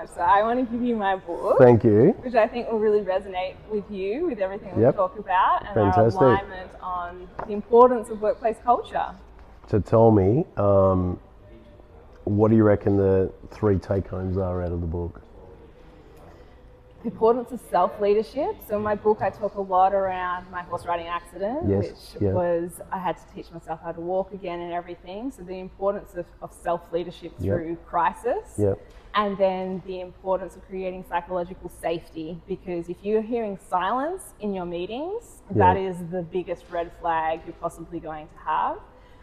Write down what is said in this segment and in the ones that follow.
much. So I want to give you my book. Thank you. Which I think will really resonate with you, with everything we Yep. talk about, and Fantastic. our alignment on the importance of workplace culture. So tell me, what do you reckon the 3 take-homes are out of the book? The importance of self-leadership. So in my book, I talk a lot around my horse riding accident, Yes, which was, I had to teach myself how to walk again and everything. So the importance of self-leadership through crisis. Yep. And then the importance of creating psychological safety, because if you're hearing silence in your meetings, that is the biggest red flag you're possibly going to have.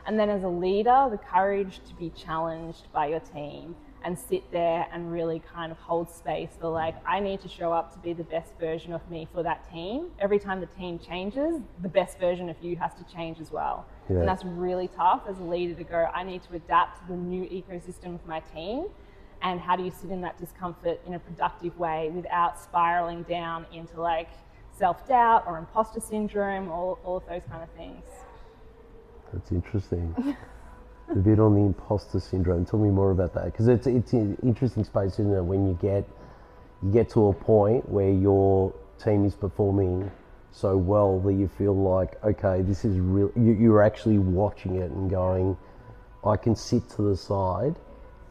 And then as a leader, the courage to be challenged by your team and sit there and really kind of hold space for like, I need to show up to be the best version of me for that team. Every time the team changes, the best version of you has to change as well. Yeah. And that's really tough as a leader to go, I need to adapt to the new ecosystem of my team. And how do you sit in that discomfort in a productive way without spiraling down into like self-doubt or imposter syndrome, all of those kind of things. That's interesting. A bit on the imposter syndrome. Tell me more about that, because it's an interesting space, isn't it? When you get to a point where your team is performing so well that you feel like, okay, this is real. You're actually watching it and going, I can sit to the side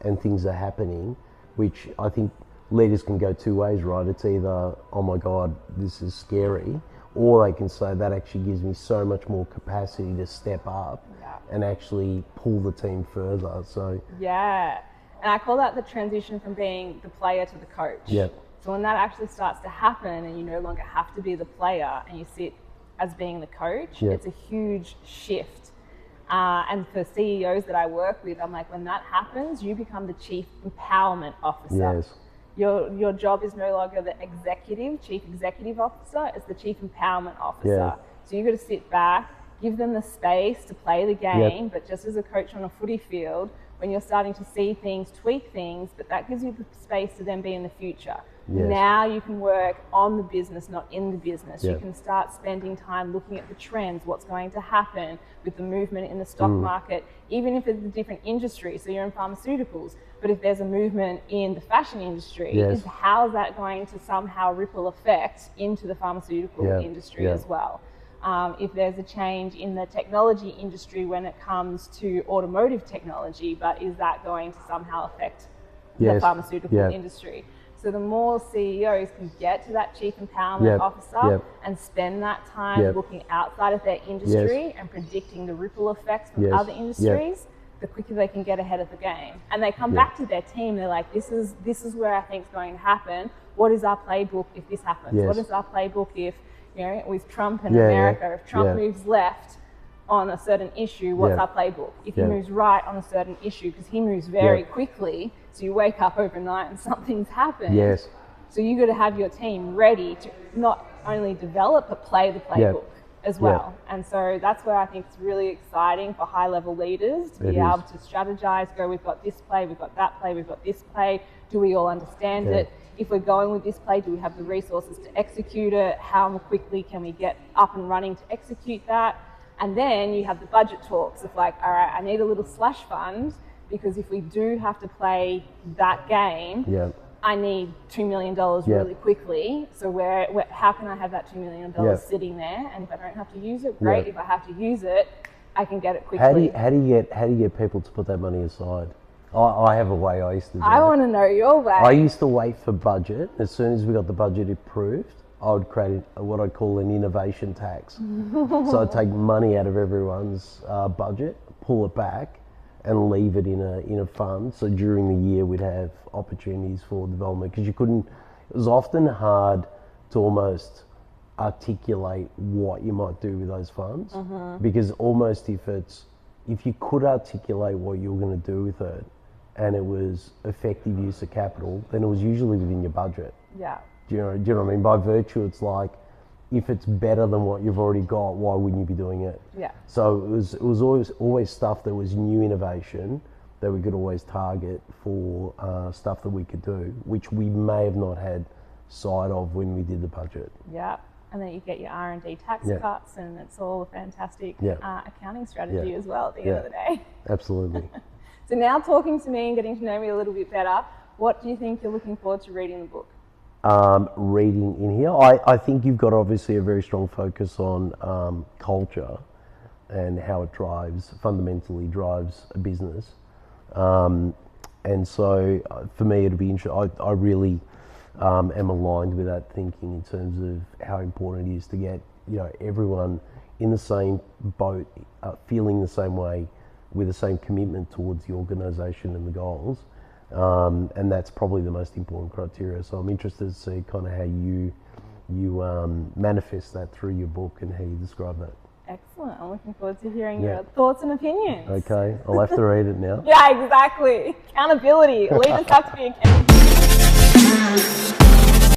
and things are happening, which I think leaders can go 2 ways, right? It's either, oh my God, this is scary, or they can say that actually gives me so much more capacity to step up and actually pull the team further. So yeah, and I call that the transition from being the player to the coach. Yep. So when that actually starts to happen and you no longer have to be the player and you sit as being the coach, it's a huge shift. And for CEOs that I work with, I'm like, when that happens, you become the chief empowerment officer. Yes. Your job is no longer the chief executive officer, it's the chief empowerment officer. Yeah. So you've got to sit back, give them the space to play the game, but just as a coach on a footy field, when you're starting to see things, tweak things, but that gives you the space to then be in the future. Yes. Now you can work on the business, not in the business. Yeah. You can start spending time looking at the trends, what's going to happen with the movement in the stock market, even if it's a different industry. So you're in pharmaceuticals, but if there's a movement in the fashion industry, how is that going to somehow ripple effect into the pharmaceutical industry as well? If there's a change in the technology industry when it comes to automotive technology, but is that going to somehow affect the pharmaceutical industry? So the more CEOs can get to that chief empowerment officer and spend that time looking outside of their industry and predicting the ripple effects from other industries, the quicker they can get ahead of the game. And they come back to their team, they're like, this is where I think is going to happen. What is our playbook if this happens? What is our playbook if, you know, with Trump and America, if Trump moves left on a certain issue, what's our playbook? If he moves right on a certain issue, because he moves very quickly, so you wake up overnight and something's happened. Yes. So you got to have your team ready to not only develop, but play the playbook as well. And so that's where I think it's really exciting for high-level leaders to be able to strategize, go, we've got this play, we've got that play, we've got this play. Do we all understand it? If we're going with this play, do we have the resources to execute it? How quickly can we get up and running to execute that? And then you have the budget talks of like, all right, I need a little slush fund, because if we do have to play that game, I need $2 million really quickly. So how can I have that $2 million sitting there? And if I don't have to use it, great. If I have to use it, I can get it quickly. How do you get people to put that money aside? I have a way I used to do it. I want to know your way. I used to wait for budget. As soon as we got the budget approved, I would create what I'd call an innovation tax. So I'd take money out of everyone's budget, pull it back, and leave it in a fund. So during the year, we'd have opportunities for development, because it was often hard to almost articulate what you might do with those funds, because almost if you could articulate what you were going to do with it, and it was effective use of capital, then it was usually within your budget. Yeah. Do you know what I mean? By virtue, it's like, if it's better than what you've already got, why wouldn't you be doing it? Yeah. So it was always stuff that was new innovation that we could always target for stuff that we could do, which we may have not had sight of when we did the budget. Yeah. And then you get your R&D tax cuts, and it's all a fantastic accounting strategy as well at the end of the day. Absolutely. So now, talking to me and getting to know me a little bit better, What do you think you're looking forward to reading in the book? Reading in here, I think you've got obviously a very strong focus on culture and how it fundamentally drives a business. And so for me, it'll be interesting. I really am aligned with that thinking in terms of how important it is to get everyone in the same boat, feeling the same way, with the same commitment towards the organisation and the goals. And that's probably the most important criteria. So I'm interested to see kind of how you manifest that through your book and how you describe that. Excellent. I'm looking forward to hearing your thoughts and opinions. Okay, I'll have to read it now. Yeah, exactly. Accountability. Leaders have to be accountable.